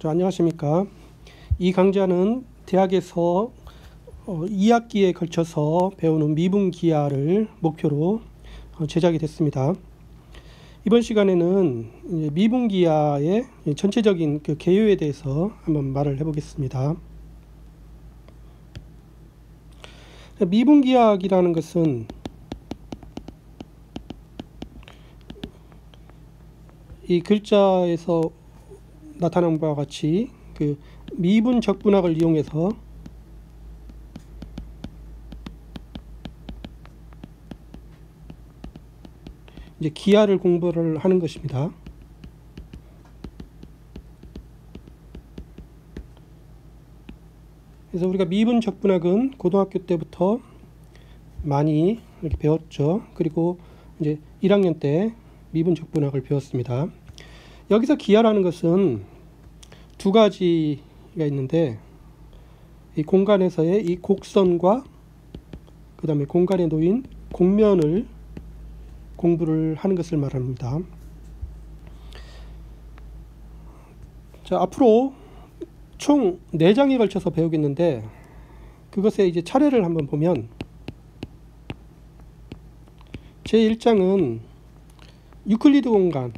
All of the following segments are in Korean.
안녕하십니까. 이 강좌는 대학에서 2학기에 걸쳐서 배우는 미분기하를 목표로 제작이 됐습니다. 이번 시간에는 미분기하의 전체적인 그 개요에 대해서 한번 말을 해보겠습니다. 미분기하이라는 것은 이 글자에서 나타난 바와 같이 그 미분 적분학을 이용해서 이제 기하를 공부를 하는 것입니다. 그래서 우리가 미분 적분학은 고등학교 때부터 많이 이렇게 배웠죠. 그리고 이제 1학년 때 미분 적분학을 배웠습니다. 여기서 기하라는 것은 두 가지가 있는데, 이 공간에서의 이 곡선과 그 다음에 공간에 놓인 곡면을 공부를 하는 것을 말합니다. 자, 앞으로 총 4장에 걸쳐서 배우겠는데, 그것의 이제 차례를 한번 보면, 제1장은 유클리드 공간,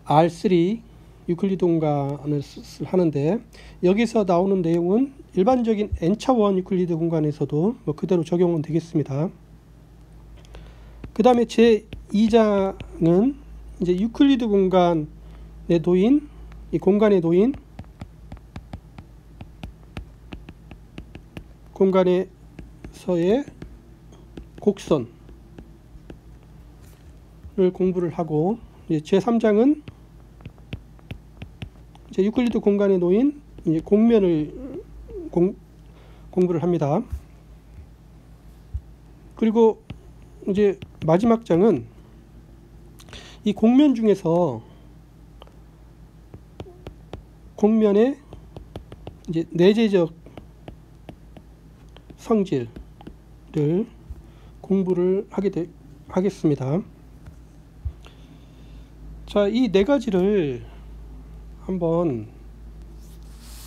R3 유클리드 공간을 하는데, 여기서 나오는 내용은 일반적인 N차원 유클리드 공간에서도 그대로 적용은 되겠습니다. 그 다음에 제2장은 이제 유클리드 공간에 놓인, 이 공간에 놓인 공간에서의 곡선을 공부를 하고, 이제 제3장은 이제 유클리드 공간에 놓인 이제 곡면을 공부를 합니다. 그리고 이제 마지막 장은 이 곡면 중에서 곡면의 이제 내재적 성질을 공부를 하겠습니다. 자, 이 네 가지를 한번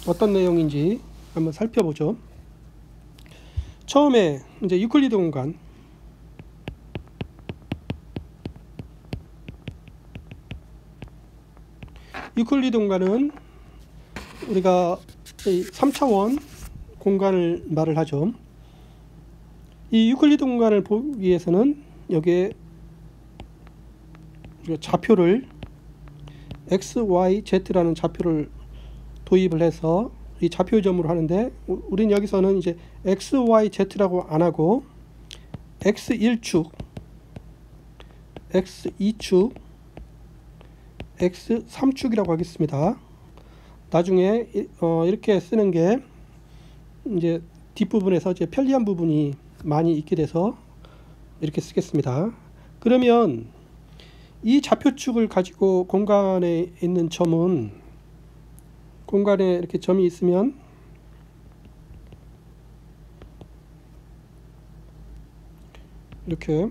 어떤 내용인지 한번 살펴보죠. 처음에 이제 유클리드 공간, 유클리드 공간은 우리가 3차원 공간을 말을 하죠. 이 유클리드 공간을 보기 위해서는 여기에 좌표를 x, y, z라는 좌표를 도입을 해서 이 좌표점으로 하는데, 우린 여기서는 이제 x, y, z라고 안 하고 x1축, x2축, x3축이라고 하겠습니다. 나중에 이렇게 쓰는 게 이제 뒷부분에서 이제 편리한 부분이 많이 있게 돼서 이렇게 쓰겠습니다. 그러면 이 좌표축을 가지고 공간에 있는 점은, 공간에 이렇게 점이 있으면 이렇게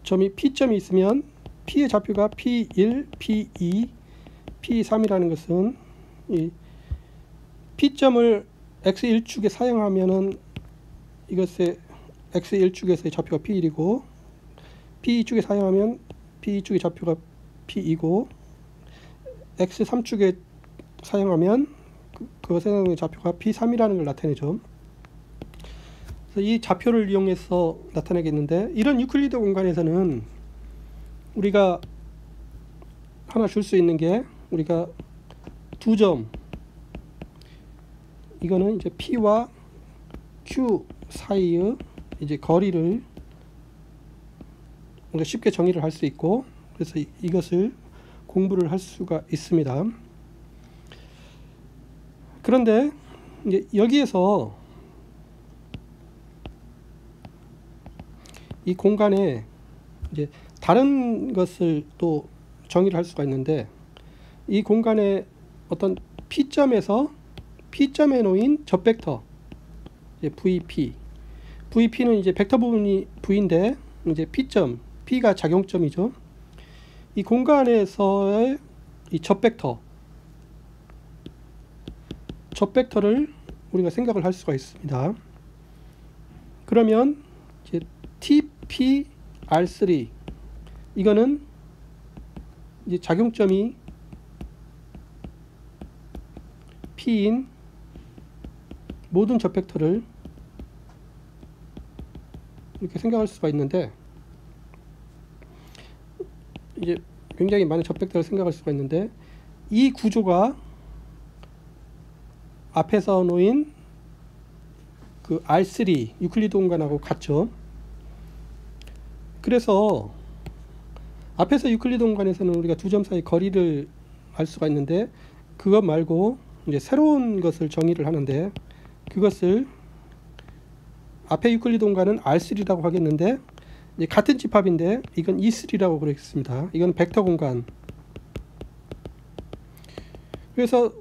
점이 P점이 있으면 P의 좌표가 P1, P2, P3이라는 것은 이 P점을 X1축에 사용하면은 이것의 X1축에서의 좌표가 P1이고, P2축에 사용하면 P2축의 좌표가 P2고, X3축에 사용하면 그것의 좌표가 P3이라는 걸 나타내죠. 그래서 이 좌표를 이용해서 나타내겠는데, 이런 유클리드 공간에서는 우리가 하나 줄 수 있는 게, 우리가 두 점, 이거는 이제 P와 Q 사이의 이제 거리를 우리가 쉽게 정의를 할 수 있고, 그래서 이것을 공부를 할 수가 있습니다. 그런데 이제 여기에서 이 공간에 이제 다른 것을 또 정의를 할 수가 있는데, 이 공간에 어떤 P점에서 P점에 놓인 접벡터 VP, VP는 이제 벡터 부분이 V인데 이제 P점, P가 작용점이죠. 이 공간에서의 이 접벡터를 우리가 생각을 할 수가 있습니다. 그러면 이제 TPR3 이거는 이제 작용점이 P인 모든 접벡터를 이렇게 생각할 수가 있는데, 이제 굉장히 많은 접벡터를 생각할 수가 있는데, 이 구조가 앞에서 놓인 그 R3 유클리드 공간하고 같죠. 그래서 앞에서 유클리드 공간에서는 우리가 두 점 사이 거리를 알 수가 있는데, 그것 말고 이제 새로운 것을 정의를 하는데, 그것을 앞에 유클리드 공간은 R3라고 하겠는데, 이제 같은 집합인데 이건 E3라고 그러겠습니다. 이건 벡터 공간. 그래서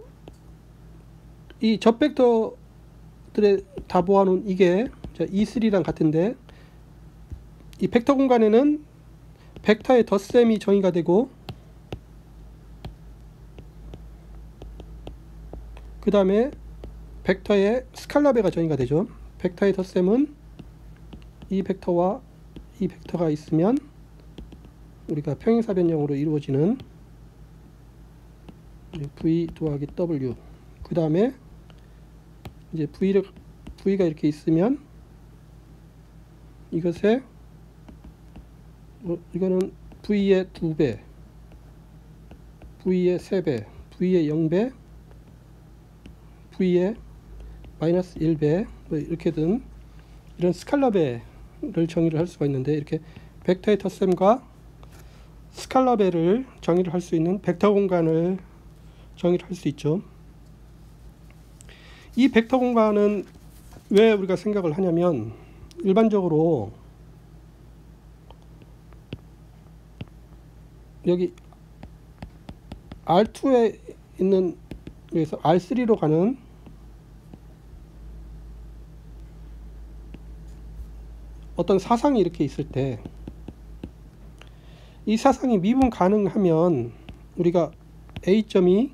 이 접벡터들에 다 모아놓은 이게 E3랑 같은데, 이 벡터 공간에는 벡터의 덧셈이 정의가 되고, 그 다음에 벡터의 스칼라베가 정의가 되죠. 벡터의 덧셈은 이 벡터와 이 벡터가 있으면 우리가 평행사변형으로 이루어지는 V 더하기 W, 그 다음에 이제 V가 이렇게 있으면 이것에 이거는 V의 2배, V의 3배, V의 0배, V의 마이너스 1배, 뭐 이렇게든 이런 스칼라배를 정의를 할 수가 있는데, 이렇게 벡터의 덧셈과 스칼라배를 정의를 할 수 있는 벡터 공간을 정의를 할 수 있죠. 이 벡터 공간은 왜 우리가 생각을 하냐면, 일반적으로 여기 R2에 있는, 여기서 R3로 가는 어떤 사상이 이렇게 있을 때, 이 사상이 미분 가능하면 우리가 A점이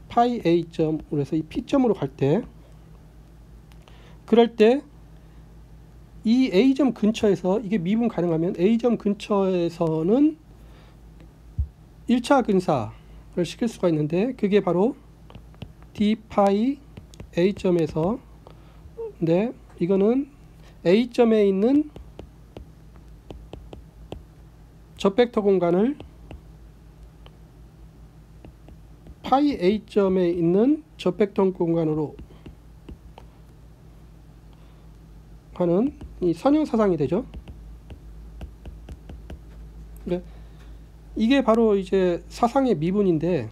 파이 A점으로 해서 이 P점으로 갈 때, 그럴 때 이 A점 근처에서 이게 미분 가능하면 A점 근처에서는 1차 근사를 시킬 수가 있는데, 그게 바로 D 파이 A점에서, 네, 이거는 A점에 있는 접벡터 공간을 파이 A점에 있는 접벡터 공간으로 하는 이 선형사상이 되죠. 이게 바로 이제 사상의 미분인데,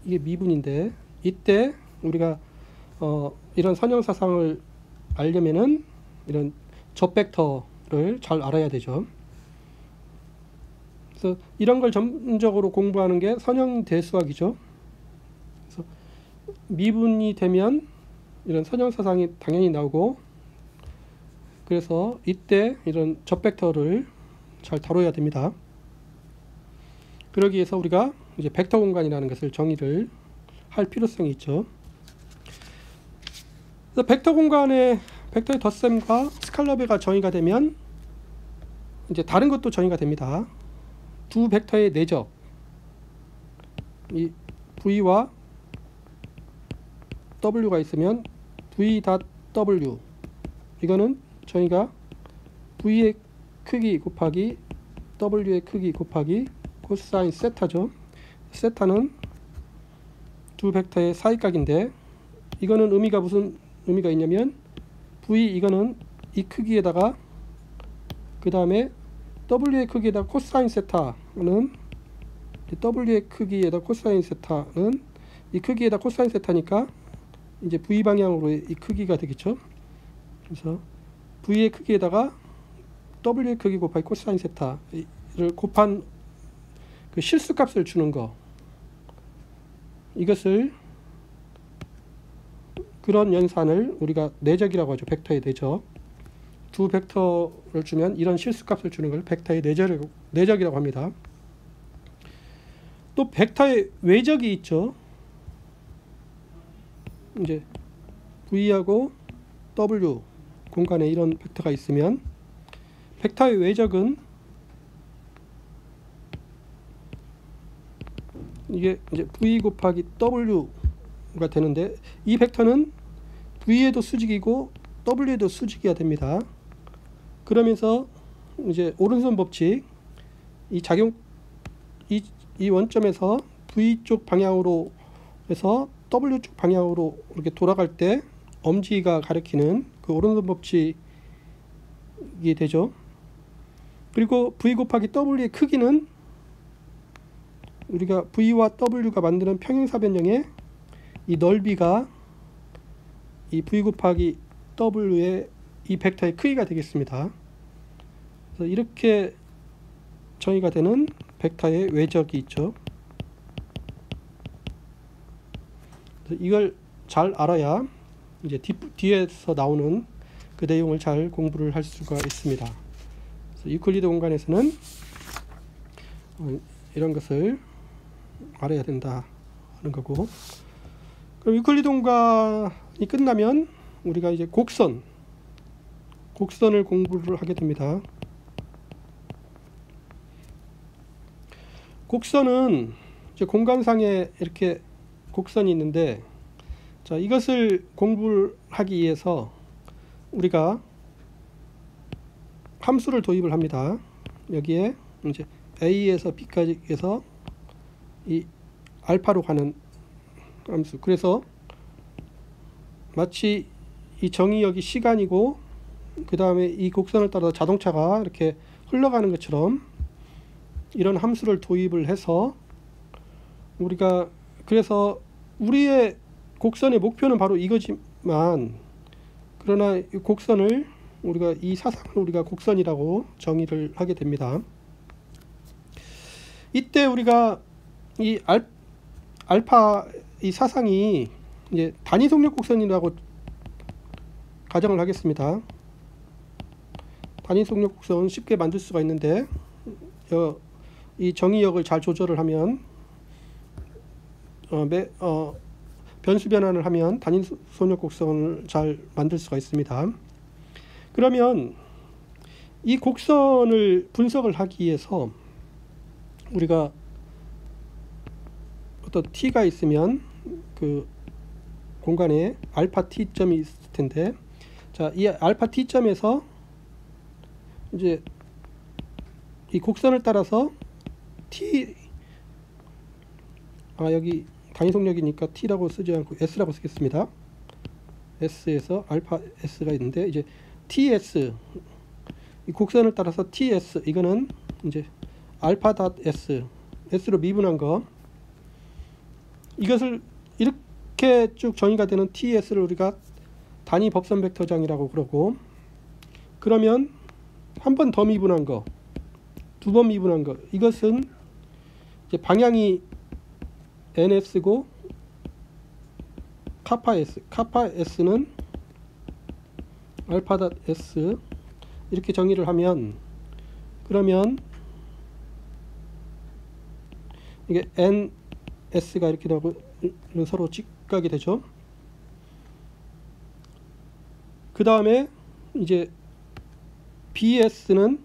이게 미분인데, 이때 우리가 이런 선형사상을 알려면은 이런 접벡터를 잘 알아야 되죠. 그래서 이런 걸 전문적으로 공부하는 게 선형대수학이죠. 그래서 미분이 되면 이런 선형사상이 당연히 나오고, 그래서 이때 이런 접벡터를 잘 다뤄야 됩니다. 그러기 위해서 우리가 이제 벡터 공간이라는 것을 정의를 할 필요성이 있죠. 그래서 벡터 공간에 벡터의 덧셈과 스칼라베가 정의가 되면 이제 다른 것도 정의가 됩니다. 두 벡터의 내적, 이 V와 W가 있으면 V.W, 이거는 저희가 V의 크기 곱하기 W의 크기 곱하기 코사인 세타죠. 세타는 두 벡터의 사이각인데, 이거는 의미가 무슨 의미가 있냐면, V 이거는 이 크기에다가 그 다음에 W의 크기에다 코사인 세타는, W의 크기에다 코사인 세타는 이 크기에다 코사인 세타니까 이제 V 방향으로 이 크기가 되겠죠. 그래서 V의 크기에다가 W의 크기 곱하기 코사인 세타를 곱한 그 실수값을 주는 거, 이것을 그런 연산을 우리가 내적이라고 하죠. 벡터의 내적. 두 벡터를 주면 이런 실수값을 주는 걸 벡터의 내적이라고 합니다. 또 벡터의 외적이 있죠. 이제 V하고 W 공간에 이런 벡터가 있으면 벡터의 외적은 이게 이제 V 곱하기 W가 되는데, 이 벡터는 V에도 수직이고 W에도 수직이어야 됩니다. 그러면서 이제 오른손 법칙, 이 작용, 이 원점에서 V 쪽 방향으로 해서 W 쪽 방향으로 이렇게 돌아갈 때 엄지가 가리키는 그 오른손 법칙이 되죠. 그리고 V 곱하기 W의 크기는 우리가 V와 W가 만드는 평행사변형의 이 넓이가 이 V 곱하기 W의 이 벡터의 크기가 되겠습니다. 그래서 이렇게 정의가 되는 벡터의 외적이 있죠. 그래서 이걸 잘 알아야 이제 뒤에서 나오는 그 내용을 잘 공부를 할 수가 있습니다. 그래서 유클리드 공간에서는 이런 것을 알아야 된다 하는 거고, 그럼 유클리드 공간이 끝나면 우리가 이제 곡선을 공부를 하게 됩니다. 곡선은 이제 공간상에 이렇게 곡선이 있는데, 자, 이것을 공부를 하기 위해서 우리가 함수를 도입을 합니다. 여기에 이제 A에서 B까지 해서 이 알파로 가는 함수. 그래서 마치 이 정의역이 시간이고 그 다음에 이 곡선을 따라 자동차가 이렇게 흘러가는 것처럼 이런 함수를 도입을 해서 우리가, 그래서 우리의 곡선의 목표는 바로 이거지만, 그러나 이 곡선을 우리가, 이 사상을 우리가 곡선이라고 정의를 하게 됩니다. 이때 우리가 이 알파 이 사상이 이제 단위 속력 곡선이라고 가정을 하겠습니다. 단위 속력 곡선 쉽게 만들 수가 있는데, 이 정의역을 잘 조절을 하면 변수 변환을 하면 단위 속력 곡선을 잘 만들 수가 있습니다. 그러면 이 곡선을 분석을 하기 위해서 우리가 어떤 t가 있으면 그 공간에 알파 t점이 있을 텐데, 자, 이 알파 t점에서 이제 이 곡선을 따라서 여기 단위 속력이니까 t라고 쓰지 않고 s라고 쓰겠습니다. s에서 알파 s가 있는데, 이제 ts, 이 곡선을 따라서 ts, 이거는 이제 알파 닷 s로 미분한 거, 이것을 이렇게 쭉 정의가 되는 ts를 우리가 단위 법선 벡터장이라고 그러고, 그러면 한 번 더 미분한 거, 두 번 미분한 거, 이것은 이제 방향이 ns고 카파 s는 알파 닷 s, 이렇게 정의를 하면, 그러면 이게 ns가 이렇게 나오고 서로 직각이 되죠. 그 다음에 이제 bs는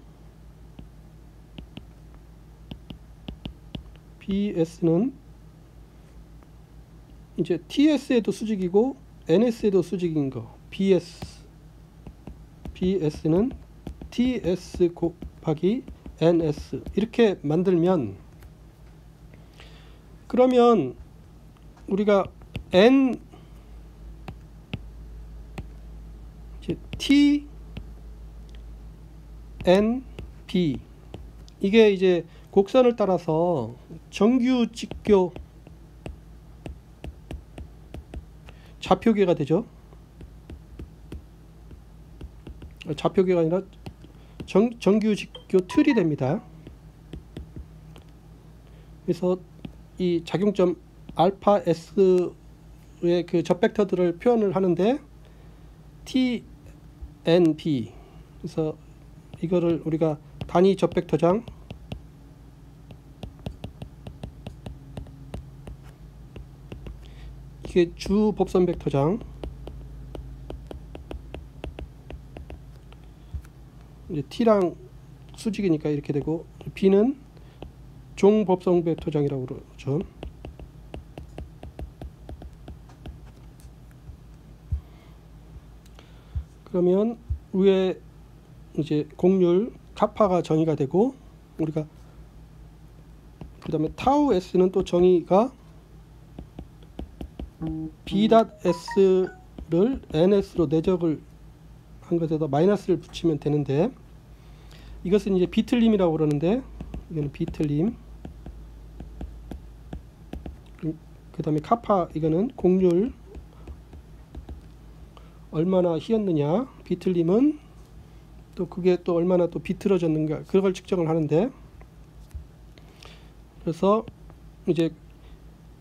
이제 ts에도 수직이고 ns에도 수직인 거, bs는 ts 곱하기 ns, 이렇게 만들면, 그러면 우리가 n t n b, 이게 이제 곡선을 따라서 정규 직교 좌표계가 되죠. 좌표계가 아니라 정규 직교 틀이 됩니다. 그래서 이 작용점 알파 S의 그 접벡터들을 표현을 하는데 TNB, 그래서 이거를 우리가 단위 접벡터장, 이게 주 법선 벡터장, 이제 T랑 수직이니까 이렇게 되고, B는 종 법선 벡터장이라고 그러죠. 그러면 위에 이제 곡률 카파가 정의가 되고, 우리가 그 다음에 타우 S는 또 정의가 B.S를 NS로 내적을 한 것에다 마이너스를 붙이면 되는데, 이것은 이제 비틀림이라고 그러는데, 이거는 비틀림. 그 다음에 카파, 이거는 곡률 얼마나 휘었느냐, 비틀림은 또 그게 또 얼마나 또 비틀어졌는가, 그걸 측정을 하는데, 그래서 이제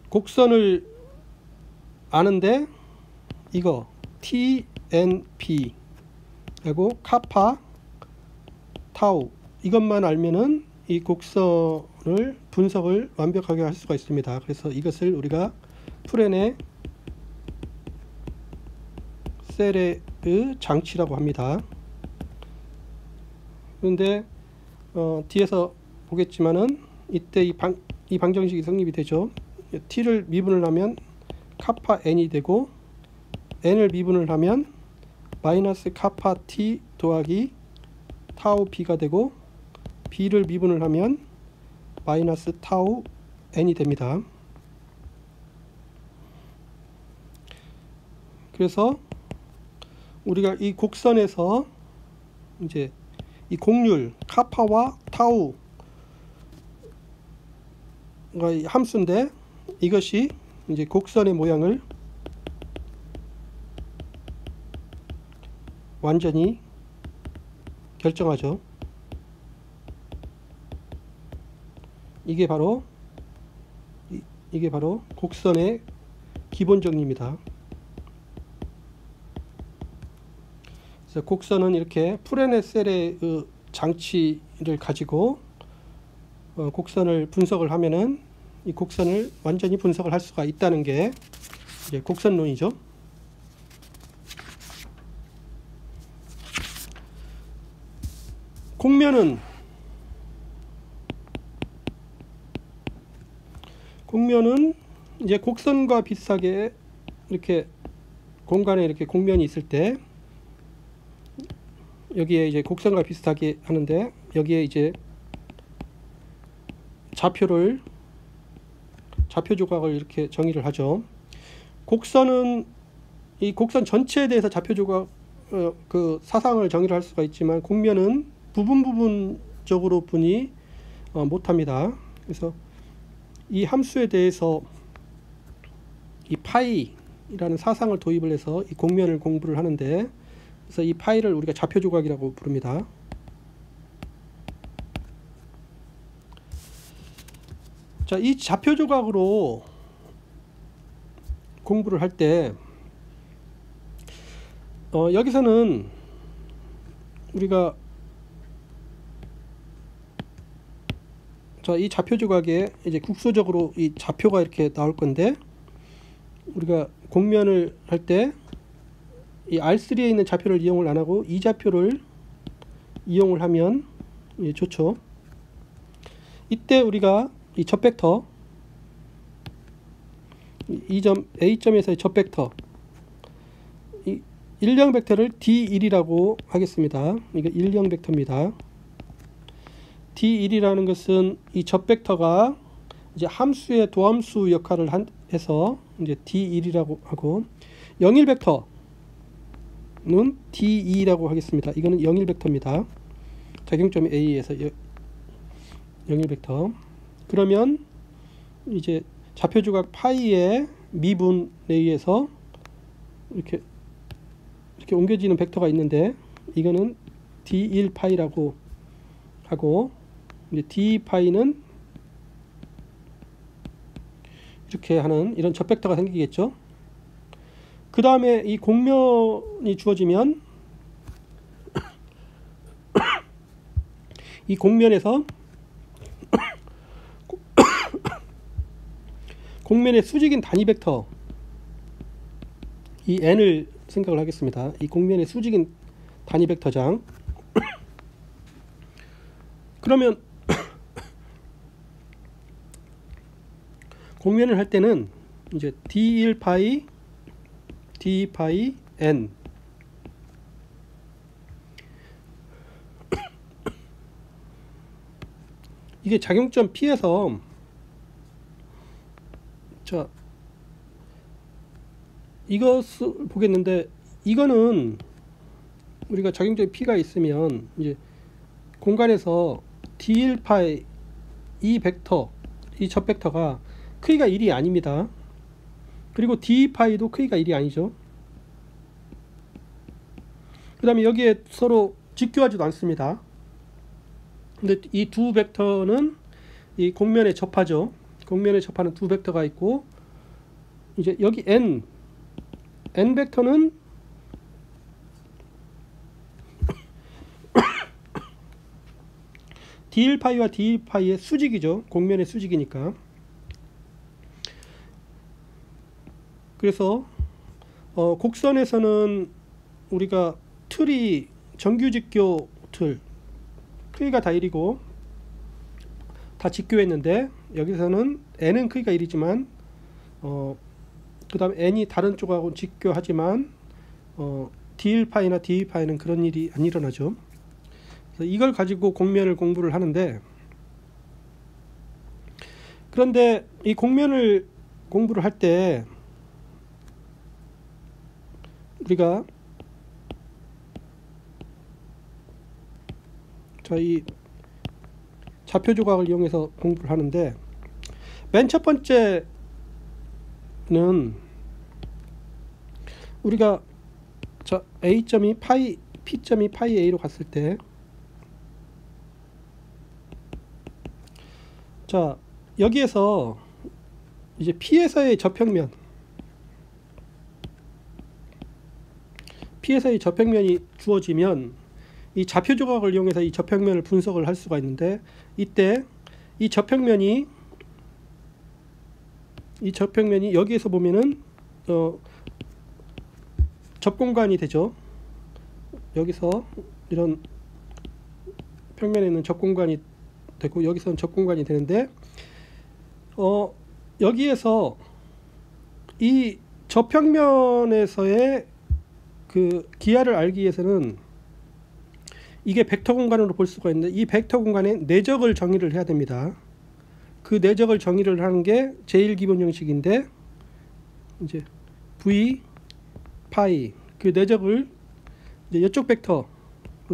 곡선을 아는데 이거 TNP 하고 카파 타우 이것만 알면은 이 곡선을 분석을 완벽하게 할 수가 있습니다. 그래서 이것을 우리가 프렌의 셀의 장치라고 합니다. 그런데 뒤에서 보겠지만은 이때 이 방정식이 성립이 되죠. t를 미분을 하면 카파 n이 되고, n을 미분을 하면 마이너스 카파 t 더하기 타우 b가 되고, b를 미분을 하면 마이너스 타우 n이 됩니다. 그래서 우리가 이 곡선에서 이제 이 곡률 카파와 타우가 함수인데, 이것이 이제 곡선의 모양을 완전히 결정하죠. 이게 바로 곡선의 기본 정리입니다. 그래서 곡선은 이렇게 프렌의 셀의 장치를 가지고 곡선을 분석을 하면은 이 곡선을 완전히 분석을 할 수가 있다는 게 이제 곡선론이죠. 곡면은 이제 곡선과 비슷하게 이렇게 공간에 이렇게 곡면이 있을 때, 여기에 이제 곡선과 비슷하게 하는데, 여기에 이제 좌표 조각을 이렇게 정의를 하죠. 곡선은 이 곡선 전체에 대해서 좌표 조각 그 사상을 정의를 할 수가 있지만, 곡면은 부분적으로 분이 못합니다. 그래서 이 함수에 대해서 이 파이라는 사상을 도입을 해서 이 곡면을 공부를 하는데, 그래서 이 파이를 우리가 좌표 조각이라고 부릅니다. 자, 이 좌표 조각으로 공부를 할 때 여기서는 우리가 자, 이 좌표 조각에 이제 국소적으로 이 좌표가 이렇게 나올 건데, 우리가 곡면을 할 때 이 R3에 있는 좌표를 이용을 안 하고 이 좌표를 이용을 하면 좋죠. 이때 우리가 이 접벡터, 이 점 A점에서의 접벡터, 이 일령 벡터를 D1이라고 하겠습니다. 이게 일령 벡터입니다. D1이라는 것은 이 접벡터가 이제 함수의 도함수 역할을 해서 이제 D1이라고 하고, 영일 벡터는 D2라고 하겠습니다. 이거는 영일 벡터입니다. 작용점 A에서 영일 벡터. 그러면 이제 좌표 조각 파이의 미분에 의해서 이렇게 옮겨지는 벡터가 있는데, 이거는 D1 파이라고 하고, 이제 D 파이는 이렇게 하는 이런 접벡터가 생기겠죠. 그 다음에 이 공면이 주어지면 이 공면에서 공면의 수직인 단위 벡터 이 n을 생각을 하겠습니다. 이 공면의 수직인 단위 벡터장 그러면 공면을 할 때는 이제 d1파이 d2파이 n 이게 작용점 P에서 자 이것을 보겠는데 이거는 우리가 작용점 P가 있으면 이제 공간에서 d1파이 이 벡터 이 접벡터가 크기가 1이 아닙니다. 그리고 d2파이도 크기가 1이 아니죠. 그 다음에 여기에 서로 직교하지도 않습니다. 근데 이 두 벡터는 이 공면에 접하죠. 공면에 접하는 두 벡터가 있고 이제 여기 n 벡터는 d1파이와 d2파이의 수직이죠. 공면의 수직이니까. 그래서 곡선에서는 우리가 틀이 정규직교 틀 크기가 다 1이고 다 직교했는데 여기서는 n은 크기가 1이지만 그 다음 n이 다른 쪽하고 직교하지만 d1파이나 d2파이는 그런 일이 안 일어나죠. 그래서 이걸 가지고 공면을 공부를 하는데 그런데 이 공면을 공부를 할 때 우리가 이 좌표 조각을 이용해서 공부를 하는데 맨 첫 번째는 우리가 A점이 파이 P점이 파이 A로 갔을 때 자 여기에서 이제 P에서의 접평면 P에서의 접평면이 주어지면 이 좌표 조각을 이용해서 이 접평면을 분석을 할 수가 있는데 이때 이 접평면이 여기에서 보면은 접공간이 되죠. 여기서 이런 평면에 있는 접공간이 되고 여기서는 접공간이 되는데 여기에서 이 접평면에서의 그 기하를 알기 위해서는 이게 벡터 공간으로 볼 수가 있는데 이 벡터 공간에 내적을 정의를 해야 됩니다. 그 내적을 정의를 하는 게 제일 기본 형식인데 이제 v 파이 그 내적을 이제 이쪽 벡터로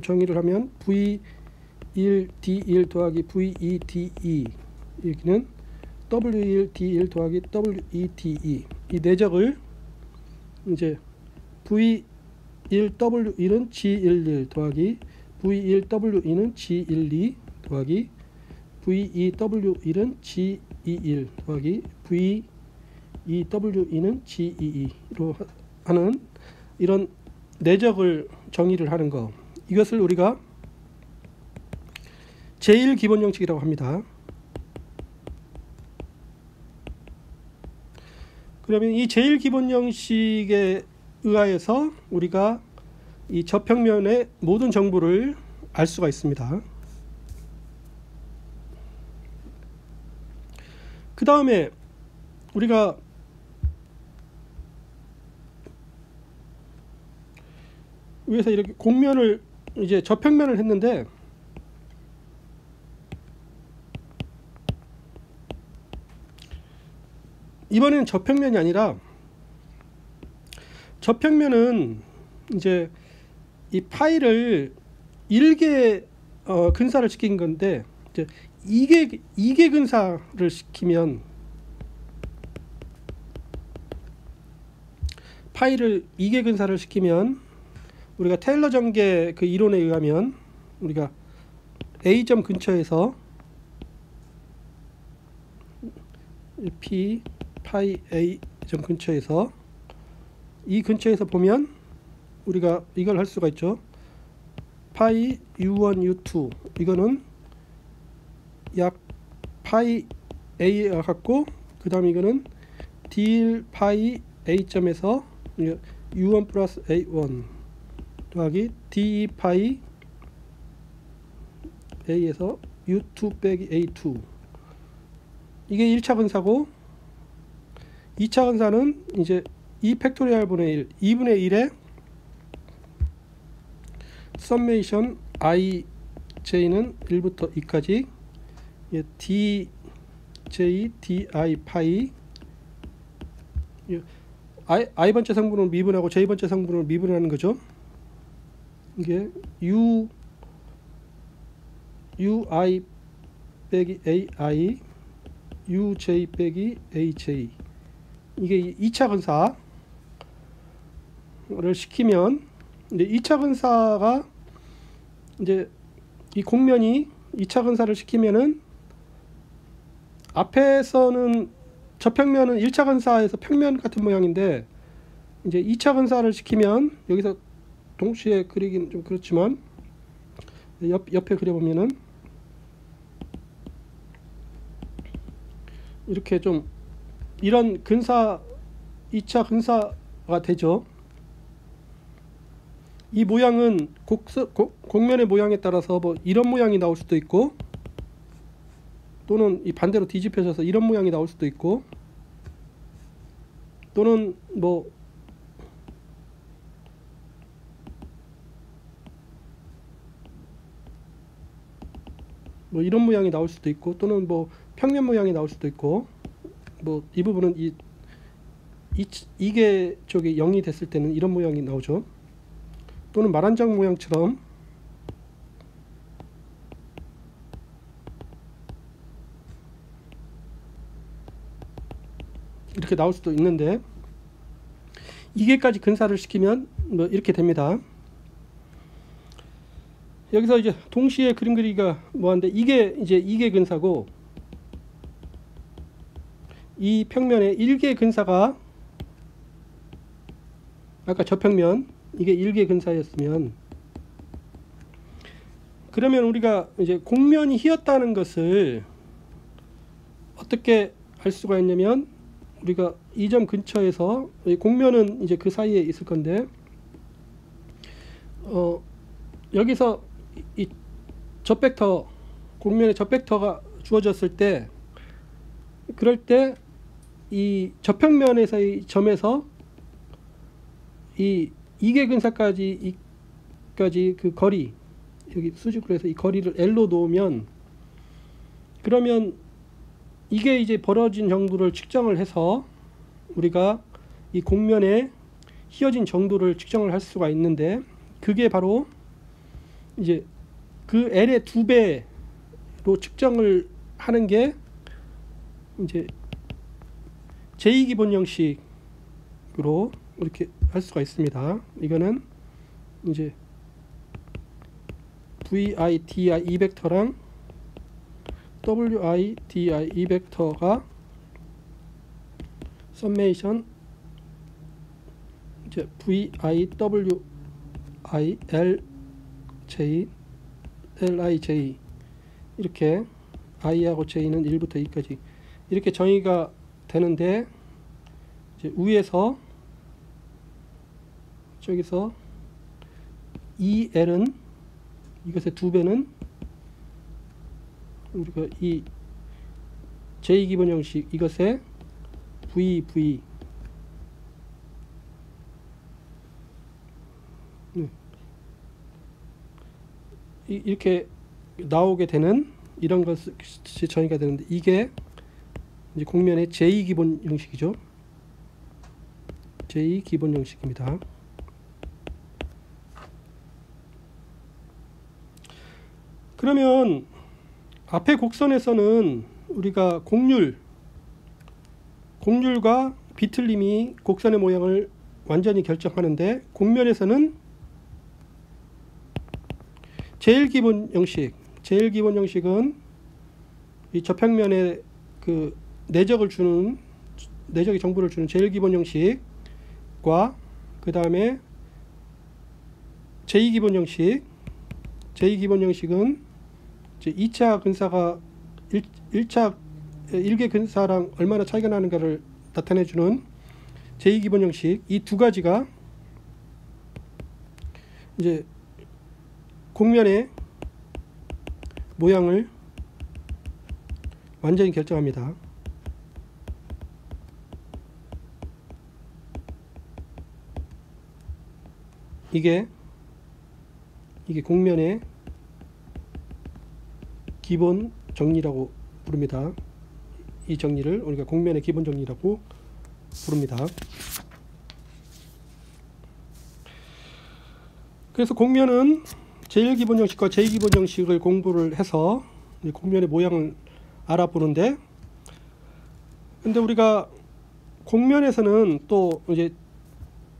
정의를 하면 v1 d1 더하기 v2 d2 여기는 w1 d1 더하기 w2 d2 이 내적을 이제 v1 w1은 g11 더하기 v1 w2는 g12 더하기 v2 w1은 g21 더하기 v2 w2는 g22로 하는 이런 내적을 정의를 하는 거 이것을 우리가 제일 기본 형식이라고 합니다. 그러면 이 제일 기본 형식에 의하여서 우리가 이 접평면의 모든 정보를 알 수가 있습니다. 그 다음에 우리가 위에서 이렇게 공면을 이제 접평면을 했는데 이번에는 접평면이 아니라 접평면은 이제 이 파이를 1개 근사를 시킨 건데 이제 2개 근사를 시키면 파이를 2개 근사를 시키면 우리가 테일러 전개 그 이론에 의하면 우리가 A점 근처에서 P 파이 A 점 근처에서 이 근처에서 보면 우리가 이걸 할 수가 있죠. 파이 U1 U2 이거는 약 파이 A와 같고, 그 다음 이거는 D1 파이 A 점에서 U1 플러스 A1 더하기 D2 파이 A에서 U2 빼기 A2, 이게 1차 근사고, 2차 근사는 이제 2 팩토리얼 분의 1, 2분의 1에 썸메이션 ij는 1부터 2까지 dj di 파이, i번째 성분을 미분하고 j번째 성분을 미분하는 거죠. 이게 ui 빼기 ai uj 빼기 aj, 이게 2차 근사를 시키면 이제 2차 근사가 이제 이 곡면이 2차 근사를 시키면은 앞에서는 저평면은 1차 근사에서 평면 같은 모양인데, 이제 2차 근사를 시키면 여기서 동시에 그리기는 좀 그렇지만 옆에 그려보면은 이렇게 좀 이런 근사 2차 근사가 되죠. 이 모양은 곡면의 모양에 따라서 뭐 이런 모양이 나올 수도 있고, 또는 이 반대로 뒤집혀져서 이런 모양이 나올 수도 있고, 또는 뭐 이런 모양이 나올 수도 있고, 또는 뭐 평면 모양이 나올 수도 있고, 뭐 이 부분은 이게 쪽이 0이 됐을 때는 이런 모양이 나오죠. 또는 말 한 장 모양처럼 이렇게 나올 수도 있는데, 이게까지 근사를 시키면 뭐 이렇게 됩니다. 여기서 이제 동시에 그림 그리기가 뭐한데, 이게 이제 2개 근사고, 이 평면의 1개 근사가 아까 저평면 이게 1개 근사였으면, 그러면 우리가 이제 곡면이 휘었다는 것을 어떻게 알 수가 있냐면, 우리가 이 점 근처에서 곡면은 이제 그 사이에 있을 건데, 여기서 이 접벡터, 곡면의 접벡터가 주어졌을 때, 그럴 때 이 저평면에서의 점에서 이 2개 근사까지 그 거리, 여기 수직으로 해서 이 거리를 L로 놓으면, 그러면 이게 이제 벌어진 정도를 측정을 해서 우리가 이 곡면의 휘어진 정도를 측정을 할 수가 있는데, 그게 바로 이제 그 L의 2배로 측정을 하는 게 이제 제2기본 형식으로 이렇게 할 수가 있습니다. 이거는 이제 vi, di 이 벡터랑 wi, di 이 벡터가 썸메이션 이제 vi, wi, l, j, li, j, 이렇게 i하고 j는 1부터 2까지 이렇게 정의가 되는데, 이제 위에서 저기서 EL은 이것의 2배는 우리가 이 제2기본 형식 이것의 VV 이렇게 나오게 되는 이런 것이 정의가 되는데, 이게 이제 곡면의 제2기본 형식이죠. 제2기본 형식입니다. 그러면 앞에 곡선에서는 우리가 곡률과 비틀림이 곡선의 모양을 완전히 결정하는데, 곡면에서는 제1기본 형식은 이 저평면에 그 내적을 주는 내적의 정보를 주는 제일 기본 형식과 그 다음에 제2기본 형식. 제2기본 형식은 이제 2차 근사가 1개 근사랑 얼마나 차이가 나는가를 나타내주는 제2기본 형식. 이 두 가지가 이제 곡면의 모양을 완전히 결정합니다. 이게 곡면의 기본 정리라고 부릅니다. 이 정리를 우리가 곡면의 기본 정리라고 부릅니다. 그래서 곡면은 제1기본 형식과 제2기본 형식을 공부를 해서 곡면의 모양을 알아보는데, 근데 우리가 곡면에서는 또 이제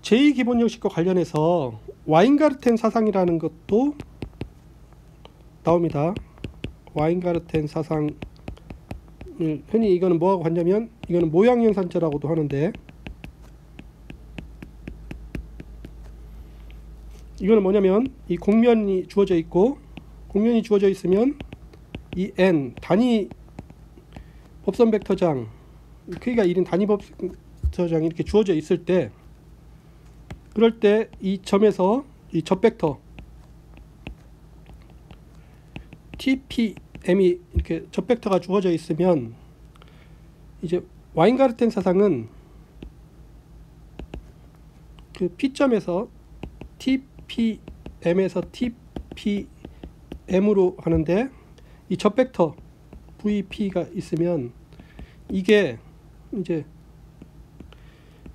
제2기본 형식과 관련해서 와인가르텐 사상이라는 것도 나옵니다. 와인가르텐 사상, 흔히 이거는 뭐하고 같냐면 이거는 모양연산자라고도 하는데, 이거는 뭐냐면 이 곡면이 주어져 있고, 곡면이 주어져 있으면 이 n 단위 법선 벡터장, 크기가 1인 단위 법선장이 이렇게 주어져 있을 때, 그럴 때 이 점에서 이 접벡터 TPM이 이렇게 접벡터가 주어져 있으면, 이제 와인가르텐 사상은 그 P점에서 TPM에서 TPM으로 하는데, 이 접벡터 VP가 있으면 이게 이제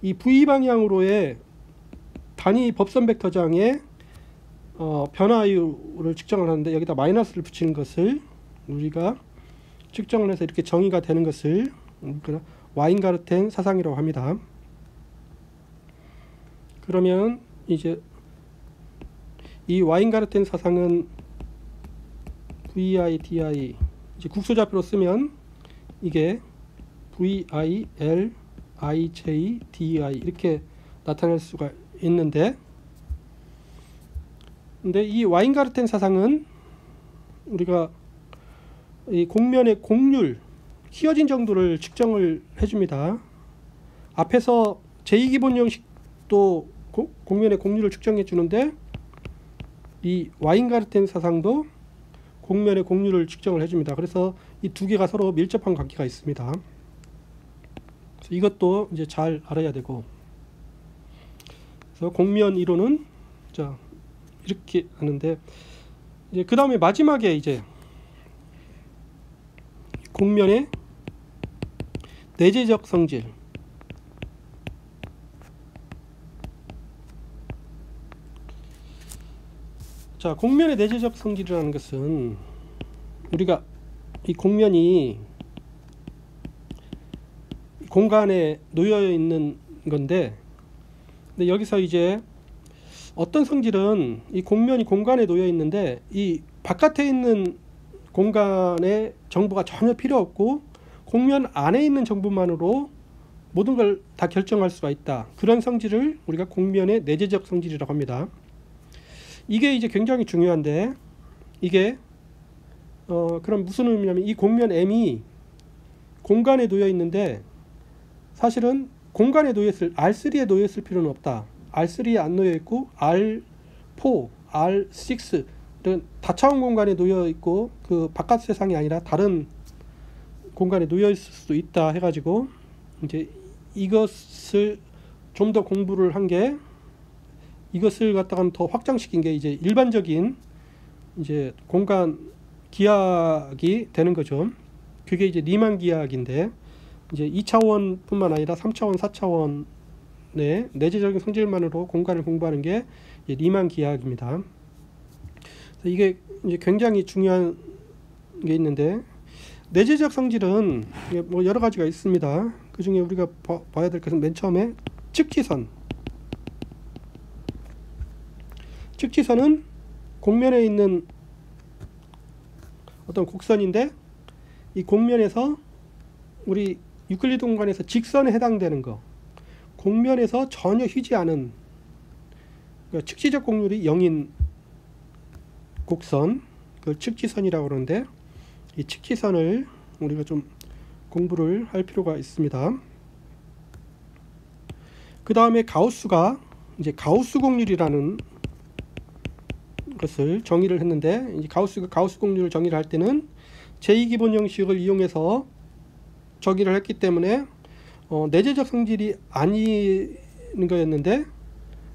이 V 방향으로의 단위 법선 벡터장의 변화율을 측정을 하는데, 여기다 마이너스를 붙이는 것을 우리가 측정을 해서 이렇게 정의가 되는 것을 와인가르텐 사상이라고 합니다. 그러면 이제 이 와인가르텐 사상은 VI, DI 이제 국소좌표로 쓰면 이게 VI, L, IJ, DI 이렇게 나타낼 수가 있는데, 근데 이 와인가르텐 사상은 우리가 이 곡면의 곡률, 휘어진 정도를 측정을 해줍니다. 앞에서 제2기본 형식도 곡면의 곡률을 측정해 주는데, 이 와인가르텐 사상도 곡면의 곡률을 측정을 해줍니다. 그래서 이 두 개가 서로 밀접한 관계가 있습니다. 그래서 이것도 이제 잘 알아야 되고, 그래서 곡면 이론은 자 이렇게 하는데, 이제 그 다음에 마지막에 이제 곡면의 내재적 성질. 자, 곡면의 내재적 성질이라는 것은 우리가 이 곡면이 공간에 놓여 있는 건데, 근데 여기서 이제 어떤 성질은 이 곡면이 공간에 놓여 있는데 이 바깥에 있는 공간의 정보가 전혀 필요 없고 곡면 안에 있는 정보만으로 모든 걸 다 결정할 수가 있다. 그런 성질을 우리가 곡면의 내재적 성질이라고 합니다. 이게 이제 굉장히 중요한데, 이게 그럼 무슨 의미냐면 이 곡면 M이 공간에 놓여 있는데, 사실은 공간에 놓였을 R3에 놓였을 필요는 없다. R3에 안 놓여 있고 R4, R6 이런 다차원 공간에 놓여 있고 그 바깥 세상이 아니라 다른 공간에 놓여 있을 수도 있다 해가지고, 이제 이것을 좀 더 공부를 한 게, 이것을 갖다가 더 확장시킨 게 이제 일반적인 이제 공간 기하학이 되는 거죠. 그게 이제 리만 기하학인데, 이제 2차원뿐만 아니라 3차원, 4차원의 내재적인 성질만으로 공간을 공부하는 게 이제 리만 기하학입니다. 그래서 이게 이제 굉장히 중요한 게 있는데, 내재적 성질은 뭐 여러 가지가 있습니다. 그 중에 우리가 봐야 될 것은 맨 처음에 측지선. 측지선은 곡면에 있는 어떤 곡선인데, 이 곡면에서 우리 유클리드 공간에서 직선에 해당되는 거, 곡면에서 전혀 휘지 않은, 그러니까 측지적 곡률이 0인 곡선, 그 측지선이라고 그러는데, 이 측지선을 우리가 좀 공부를 할 필요가 있습니다. 그 다음에 가우스가 이제 가우스 곡률이라는 것을 정의를 했는데, 이제 가우스 곡률을 정의를 할 때는 제2기본 형식을 이용해서 정의를 했기 때문에 내재적 성질이 아닌 거였는데,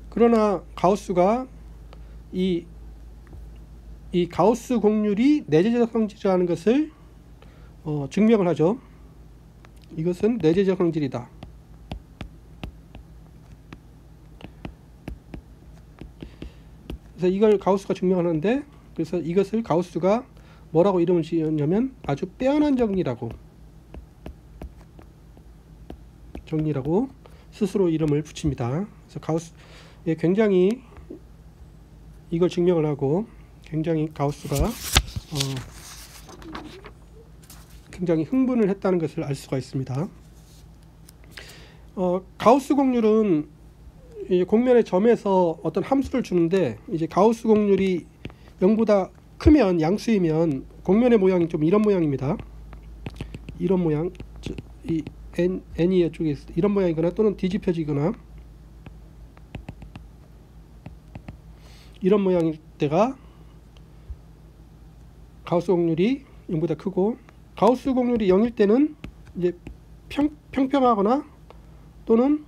그러나 가우스가 이 가우스 곡률이 내재적 성질이라는 것을 증명을 하죠. 이것은 내재적 성질이다. 그래서 이걸 가우스가 증명하는데, 그래서 이것을 가우스가 뭐라고 이름을 지었냐면 아주 빼어난 정리라고 스스로 이름을 붙입니다. 그래서 가우스 굉장히 이걸 증명을 하고 굉장히 가우스가 굉장히 흥분을 했다는 것을 알 수가 있습니다. 가우스 곡률은 곡면의 점에서 어떤 함수를 주는데, 이제 가우스 곡률이 0보다 크면 양수이면 곡면의 모양이 좀 이런 모양입니다. 이런 모양, 이 n이 이쪽에 이런 모양이거나 또는 뒤집혀지거나 이런 모양일 때가 가우스 곡률이 0보다 크고, 가우스 곡률이 0일 때는 이제 평평하거나 또는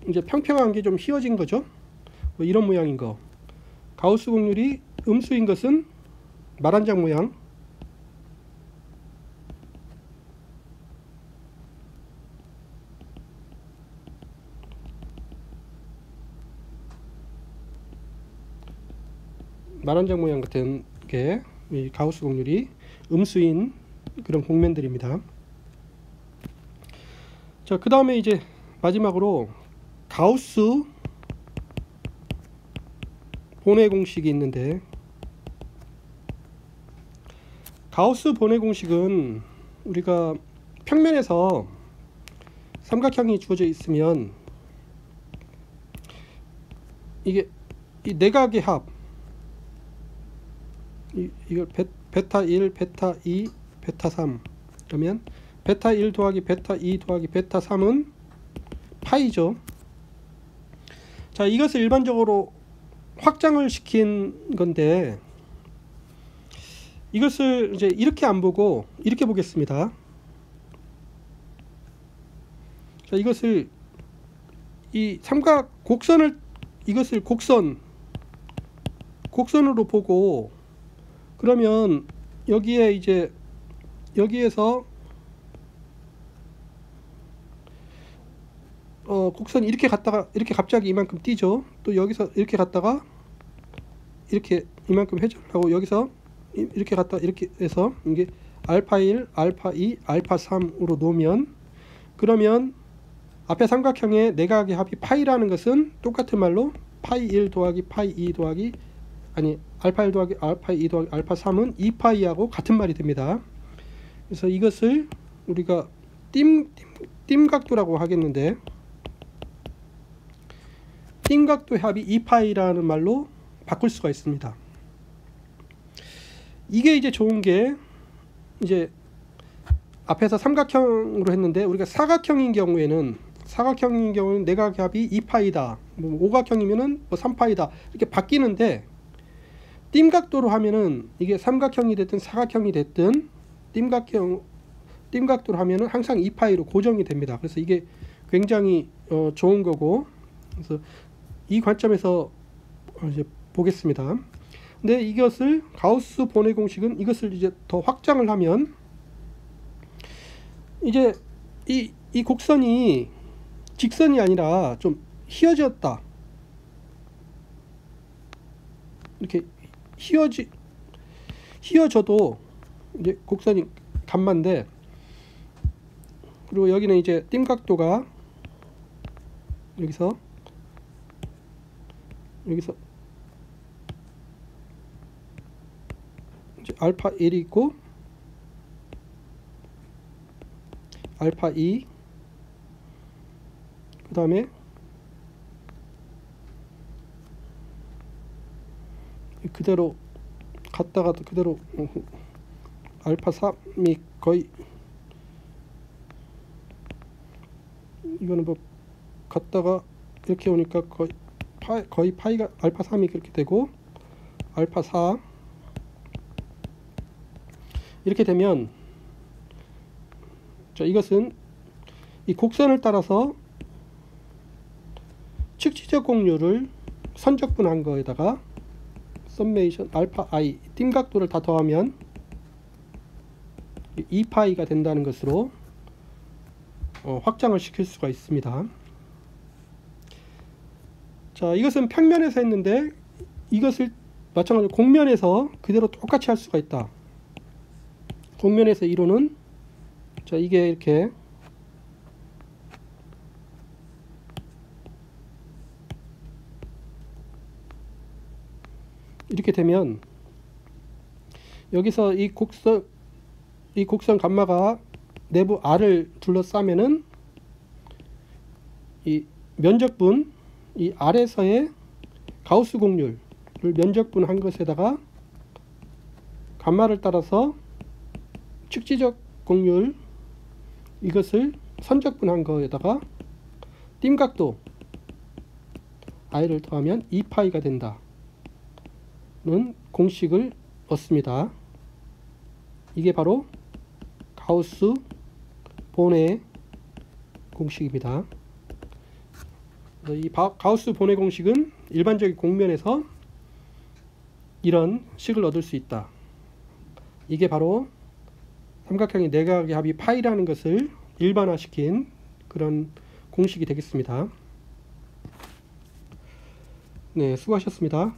이제 평평한 게 좀 휘어진 거죠. 뭐 이런 모양인 거. 가우스 곡률이 음수인 것은 말한장 모양, 말한장 모양 같은 게 이 가우스 곡률이 음수인 그런 곡면들입니다. 자, 그 다음에 이제 마지막으로 가우스 본해 공식이 있는데, 가우스 본해 공식은 우리가 평면에서 삼각형이 주어져 있으면 이게 이 내각의 합, 이걸 베타 1, 베타 2, 베타 3 그러면 베타 1 더하기 베타 2 더하기 베타 3은 파이죠. 자, 이것을 일반적으로 확장을 시킨 건데, 이것을 이제 이렇게 안 보고 이렇게 보겠습니다. 자, 이것을 이 삼각 곡선을 이것을 곡선으로 보고, 그러면 여기에 이제 여기에서 곡선이 이렇게 갔다가 이렇게 갑자기 이만큼 뛰죠. 또 여기서 이렇게 갔다가 이렇게 이만큼 회전하고, 여기서 이렇게 갔다 이렇게 해서 이게 알파 1, 알파 2, 알파 3으로 놓으면, 그러면 앞에 삼각형의 내각의 합이 파이라는 것은 똑같은 말로 파이 1 더하기 파이 2 더하기 알파 1 더하기 알파 2 더하기 알파 3은 2파이하고 같은 말이 됩니다. 그래서 이것을 우리가 띵각도라고 하겠는데, 띵각도의 합이 2파이라는 말로 바꿀 수가 있습니다. 이게 이제 좋은 게, 이제 앞에서 삼각형으로 했는데 우리가 사각형인 경우에는 내각의 합이 2파이다, 뭐 오각형이면은 뭐 3파이다 이렇게 바뀌는데, 띵각도로 하면은 이게 삼각형이 됐든 사각형이 됐든 띵각도로 하면은 항상 2파이로 고정이 됩니다. 그래서 이게 굉장히 좋은 거고, 그래서 이 관점에서 이제 보겠습니다. 근데 이것을 가우스 본해 공식은 이것을 이제 더 확장을 하면, 이제 이 곡선이 직선이 아니라 좀 휘어졌다, 이렇게 휘어져도 이제 곡선이 간만데, 그리고 여기는 이제 띵각도가 여기서 알파 1이 있고 알파 2, 그 다음에 그대로 갔다가 그대로 알파 3이 거의, 이거는 뭐 갔다가 이렇게 오니까 거의 파이가 알파 3이 그렇게 되고 알파 4 이렇게 되면, 자, 이것은 이 곡선을 따라서 측지적 공률을 선적분한 거에다가 썸메이션 알파 i 띵각도를 다 더하면 2파이가 된다는 것으로 확장을 시킬 수가 있습니다. 자, 이것은 평면에서 했는데 이것을 마찬가지로 곡면에서 그대로 똑같이 할 수가 있다. 곡면에서 이론은, 자, 이게 이렇게 되면 여기서 이 곡선 감마가 내부 R을 둘러싸면은 이 면적분, 이 R에서의 가우스 곡률을 면적분한 것에다가 감마를 따라서 측지적 곡률, 이것을 선적분한 거에다가 띵각도 i를 더하면 2파이가 된다 는 공식을 얻습니다. 이게 바로 가우스 본의 공식입니다. 이 가우스 본의 공식은 일반적인 곡면에서 이런 식을 얻을 수 있다. 이게 바로 삼각형의 내각의 합이 파이라는 것을 일반화시킨 그런 공식이 되겠습니다. 네, 수고하셨습니다.